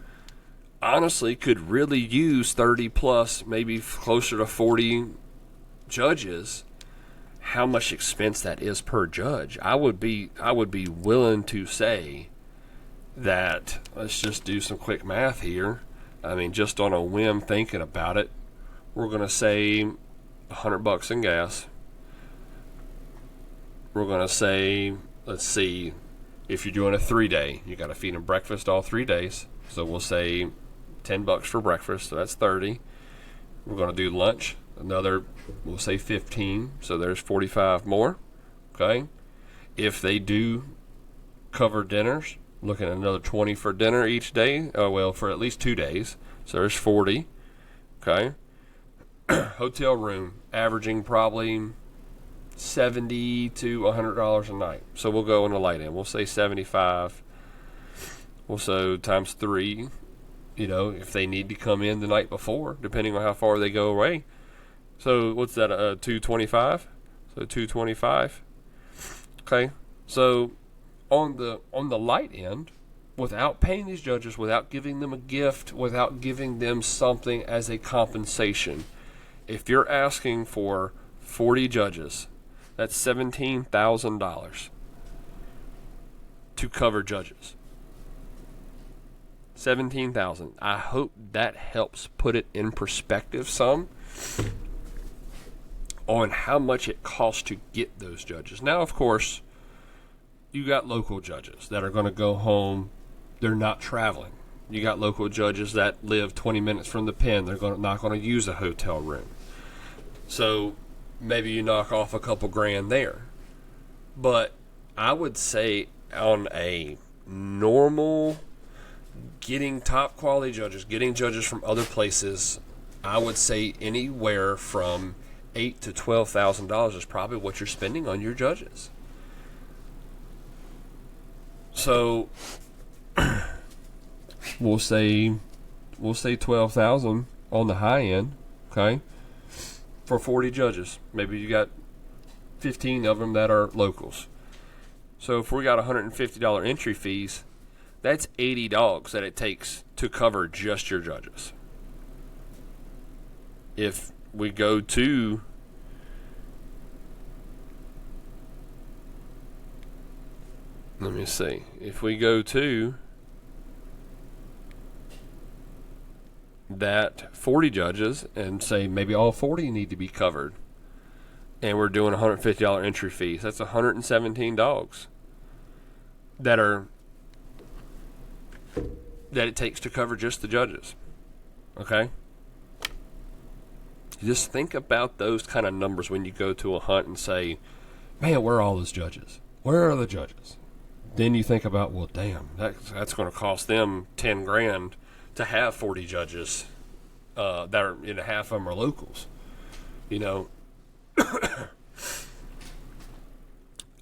honestly could really use 30 plus, maybe closer to 40 judges. How much expense that is per judge? I would be willing to say that, let's just do some quick math here. I mean, just on a whim thinking about it, we're going to say $100 in gas. We're going to say, let's see, if you're doing a 3-day, you got to feed them breakfast all 3 days. So we'll say $10 for breakfast, so that's 30. We're going to do lunch, we'll say 15, so there's 45 more. Okay. If they do cover dinners, looking at another 20 for dinner each day. For at least 2 days. So there's 40. Okay. Hotel room, averaging probably $70 to $100 a night. So we'll go on the light end. We'll say 75. So times 3. If they need to come in the night before, depending on how far they go away. So what's that? 225. So 225. Okay. So on the light end, without paying these judges, without giving them a gift, without giving them something as a compensation, if you're asking for 40 judges, that's $17,000 to cover judges. 17,000. I hope that helps put it in perspective some on how much it costs to get those judges. Now, of course, you got local judges that are going to go home. They're not traveling. You got local judges that live 20 minutes from the pen. They're not going to use a hotel room. So maybe you knock off a couple grand there. But I would say on a normal, getting top quality judges, getting judges from other places, I would say anywhere from $8,000 to $12,000 is probably what you're spending on your judges. So we'll say 12,000 on the high end, okay, for 40 judges. Maybe you got 15 of them that are locals. So if we got $150 entry fees, that's 80 dogs that it takes to cover just your judges. If we go to let me see. If we go to that 40 judges and say maybe all 40 need to be covered, and we're doing $150 entry fees, that's 117 dogs that it takes to cover just the judges. Okay? Just think about those kind of numbers when you go to a hunt and say, man, where are all those judges? Where are the judges? Then you think about, well, damn, that's going to cost them 10 grand to have 40 judges that are, half of them are locals.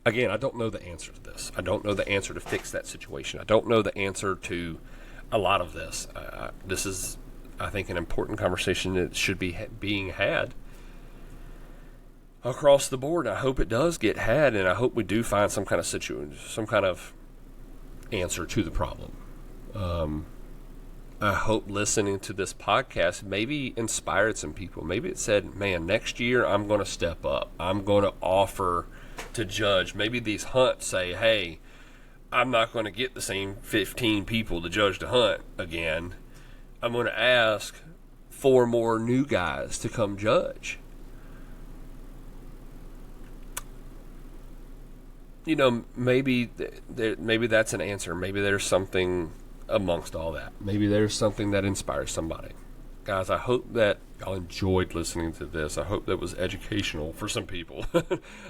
Again, I don't know the answer to this. I don't know the answer to fix that situation. I don't know the answer to a lot of this. This is, I think, an important conversation that should be being had across the board. I hope it does get had, and I hope we do find some kind of some kind of answer to the problem. I hope listening to this podcast maybe inspired some people. Maybe it said, man, next year I'm going to step up. I'm going to offer to judge. Maybe these hunts say, hey, I'm not going to get the same 15 people to judge the hunt again. I'm going to ask 4 more new guys to come judge. Maybe that's an answer. Maybe there's something amongst all that. Maybe there's something that inspires somebody. guys, I hope that y'all enjoyed listening to this. I hope that was educational for some people.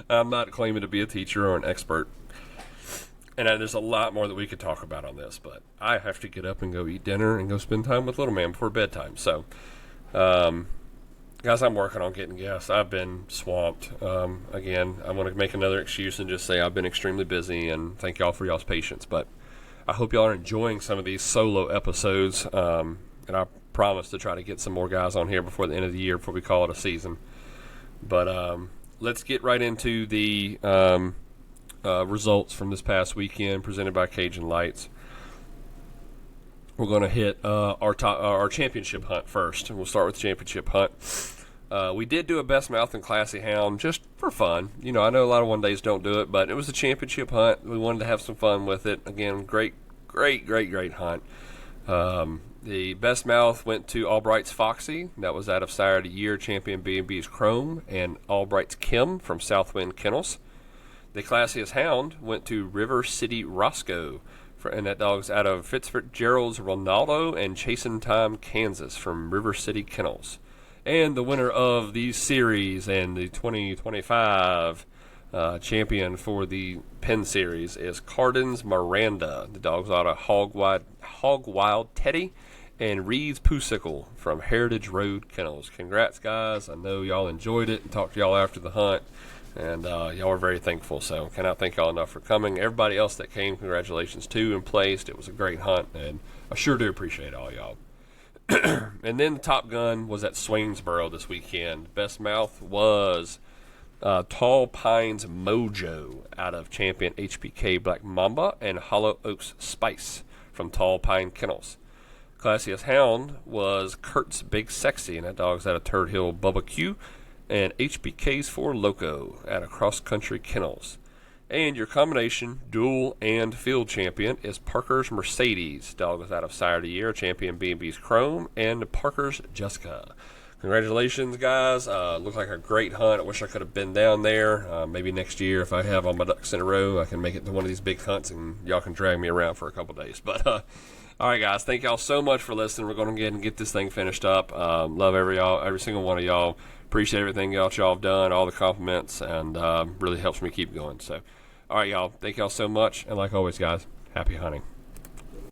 I'm not claiming to be a teacher or an expert. And there's a lot more that we could talk about on this, but I have to get up and go eat dinner and go spend time with little man before bedtime. So, guys, I'm working on getting guests. I've been swamped. Again, I'm going to make another excuse and just say I've been extremely busy, and thank y'all for y'all's patience. But I hope y'all are enjoying some of these solo episodes, and I promise to try to get some more guys on here before the end of the year, before we call it a season. But let's get right into the results from this past weekend presented by Cajun Lights. We're going to hit our championship hunt first, and we'll start with the championship hunt. We did do a best mouth and classy hound just for fun. You know, I know a lot of one days don't do it, but it was a championship hunt. We wanted to have some fun with it. Again, great hunt. The best mouth went to Albright's Foxy. That was out of Sire of the Year champion B&B's Chrome, and Albright's Kim from Southwind Kennels. The classiest hound went to River City Roscoe, and that dog's out of Fitzgerald's Ronaldo and Chasing Time, Kansas from River City Kennels. And the winner of the series and the 2025 champion for the Penn Series is Cardin's Miranda. The dog's out of Hog Wild Teddy and Reed's Poosicle from Heritage Road Kennels. Congrats, guys. I know y'all enjoyed it and talked to y'all after the hunt. And y'all are very thankful, so cannot thank y'all enough for coming. Everybody else that came, congratulations too and placed. It was a great hunt, and I sure do appreciate all y'all. And then the Top Gun was at Swainsboro this weekend. Best mouth was Tall Pines Mojo out of champion HBK Black Mamba and Hollow Oaks Spice from Tall Pine Kennels. Classiest hound was Kurt's Big Sexy, and that dog's out of Turd Hill Bubba Q, and HBK's for Loco at a Cross Country Kennels. And your combination dual and field champion is Parker's Mercedes. Dog is out of Sire of the Year, champion B&B's Chrome, and Parker's Jessica. Congratulations, guys. Looked like a great hunt. I wish I could have been down there. Maybe next year, if I have all my ducks in a row, I can make it to one of these big hunts, and y'all can drag me around for a couple days. But all right, guys, thank y'all so much for listening. We're going to go ahead and get this thing finished up. Love every single one of y'all. Appreciate everything y'all have done, all the compliments, and really helps me keep going. So, all right, y'all. Thank y'all so much. And like always, guys, happy hunting.